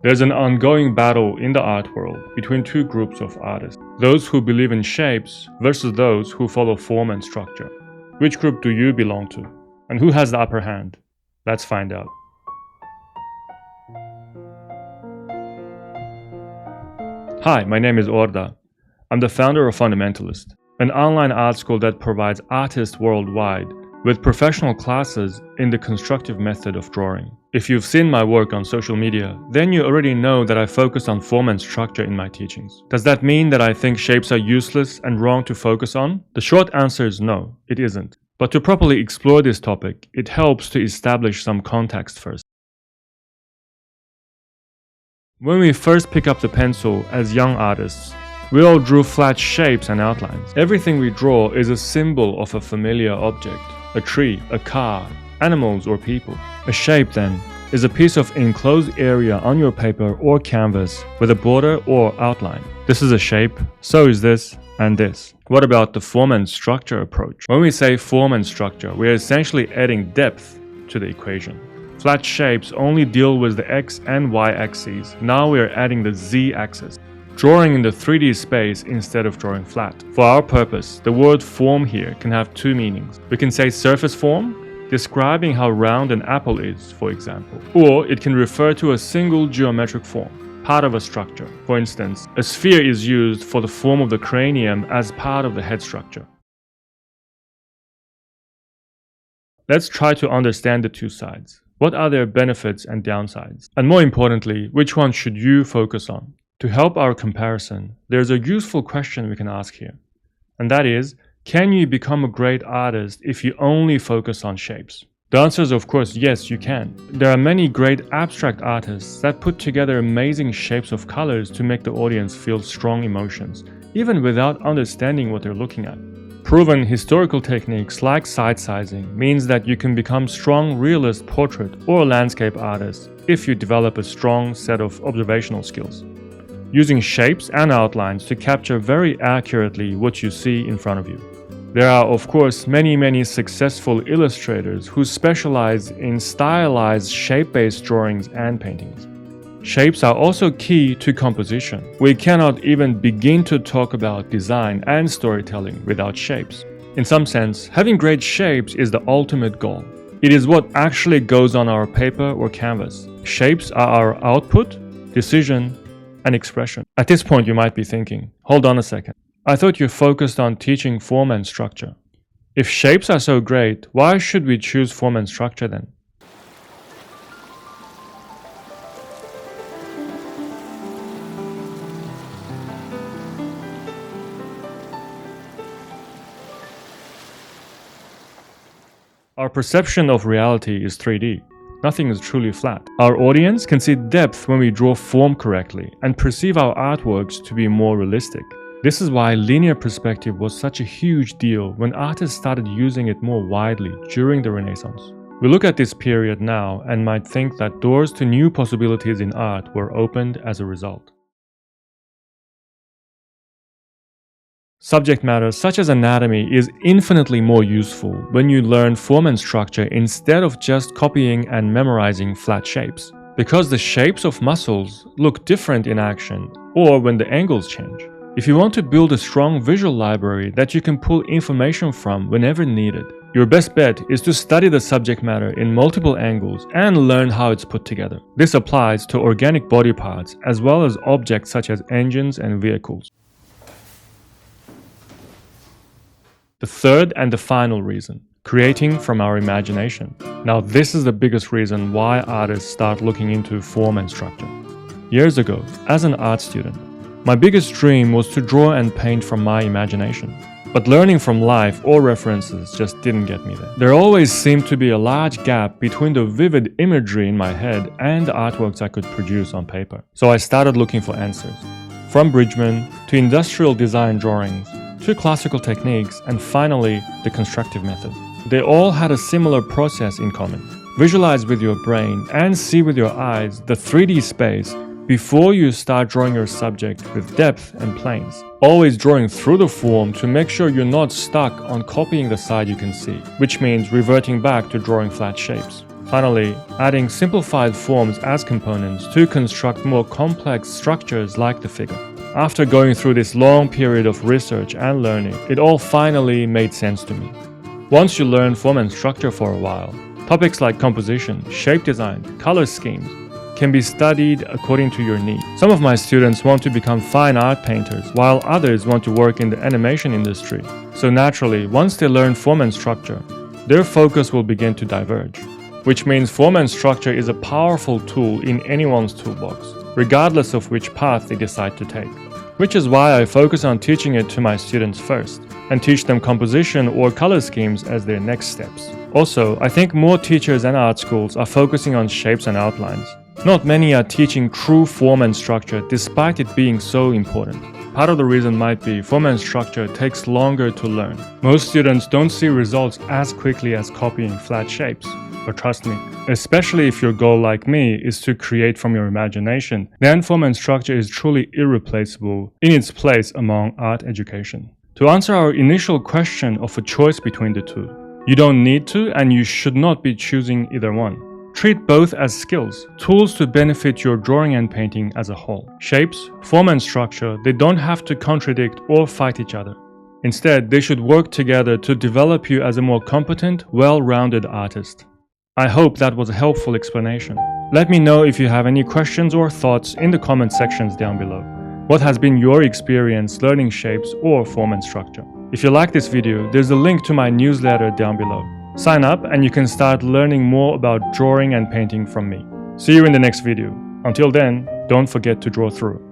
There's an ongoing battle in the art world between two groups of artists, those who believe in shapes versus those who follow form and structure. Which group do you belong to? And who has the upper hand? Let's find out. Hi, my name is Orda. I'm the founder of Fundamentalist, an online art school that provides artists worldwide with professional classes in the constructive method of drawing. If you've seen my work on social media, then you already know that I focus on form and structure in my teachings. Does that mean that I think shapes are useless and wrong to focus on? The short answer is no, it isn't. But to properly explore this topic, it helps to establish some context first. When we first pick up the pencil as young artists, we all drew flat shapes and outlines. Everything we draw is a symbol of a familiar object, a tree, a car, animals or people. A shape, then, is a piece of enclosed area on your paper or canvas with a border or outline. This is a shape, so is this, and this. What about the form and structure approach? When we say form and structure, we are essentially adding depth to the equation. Flat shapes only deal with the x and y axes. Now we are adding the z axis, drawing in the 3D space instead of drawing flat. For our purpose, the word form here can have two meanings. We can say surface form, describing how round an apple is, for example. Or it can refer to a single geometric form, part of a structure. For instance, a sphere is used for the form of the cranium as part of the head structure. Let's try to understand the two sides. What are their benefits and downsides? And more importantly, which one should you focus on? To help our comparison, there's a useful question we can ask here. And that is, can you become a great artist if you only focus on shapes? The answer is of course yes, you can. There are many great abstract artists that put together amazing shapes of colors to make the audience feel strong emotions, even without understanding what they're looking at. Proven historical techniques like side sizing means that you can become strong realist portrait or landscape artists if you develop a strong set of observational skills, using shapes and outlines to capture very accurately what you see in front of you. There are of course many successful illustrators who specialize in stylized shape-based drawings and paintings. Shapes are also key to composition. We cannot even begin to talk about design and storytelling without shapes. In some sense, having great shapes is the ultimate goal. It is what actually goes on our paper or canvas. Shapes are our output, decision, and expression. At this point you might be thinking, hold on a second. I thought you focused on teaching form and structure. If shapes are so great, why should we choose form and structure then? Our perception of reality is 3D. Nothing is truly flat. Our audience can see depth when we draw form correctly and perceive our artworks to be more realistic. This is why linear perspective was such a huge deal when artists started using it more widely during the Renaissance. We look at this period now and might think that doors to new possibilities in art were opened as a result. Subject matter such as anatomy is infinitely more useful when you learn form and structure instead of just copying and memorizing flat shapes. Because the shapes of muscles look different in action or when the angles change. If you want to build a strong visual library that you can pull information from whenever needed, your best bet is to study the subject matter in multiple angles and learn how it's put together. This applies to organic body parts as well as objects such as engines and vehicles. The third and the final reason, creating from our imagination. Now this is the biggest reason why artists start looking into form and structure. Years ago, as an art student, my biggest dream was to draw and paint from my imagination. But learning from life or references just didn't get me there. There always seemed to be a large gap between the vivid imagery in my head and the artworks I could produce on paper. So I started looking for answers. From Bridgman to industrial design drawings, to classical techniques, and finally, the constructive method. They all had a similar process in common. Visualize with your brain and see with your eyes the 3D space before you start drawing your subject with depth and planes. Always drawing through the form to make sure you're not stuck on copying the side you can see, which means reverting back to drawing flat shapes. Finally, adding simplified forms as components to construct more complex structures like the figure. After going through this long period of research and learning, it all finally made sense to me. Once you learn form and structure for a while, topics like composition, shape design, color schemes can be studied according to your needs. Some of my students want to become fine art painters, while others want to work in the animation industry. So naturally, once they learn form and structure, their focus will begin to diverge, which means form and structure is a powerful tool in anyone's toolbox, regardless of which path they decide to take. Which is why I focus on teaching it to my students first, and teach them composition or color schemes as their next steps. Also, I think more teachers and art schools are focusing on shapes and outlines. Not many are teaching true form and structure despite it being so important. Part of the reason might be form and structure takes longer to learn. Most students don't see results as quickly as copying flat shapes. But trust me, especially if your goal, like me, is to create from your imagination, then form and structure is truly irreplaceable in its place among art education. To answer our initial question of a choice between the two, you don't need to and you should not be choosing either one. Treat both as skills, tools to benefit your drawing and painting as a whole. Shapes, form and structure, they don't have to contradict or fight each other. Instead, they should work together to develop you as a more competent, well-rounded artist. I hope that was a helpful explanation. Let me know if you have any questions or thoughts in the comment sections down below. What has been your experience learning shapes or form and structure? If you like this video, there's a link to my newsletter down below. Sign up and you can start learning more about drawing and painting from me. See you in the next video. Until then, don't forget to draw through.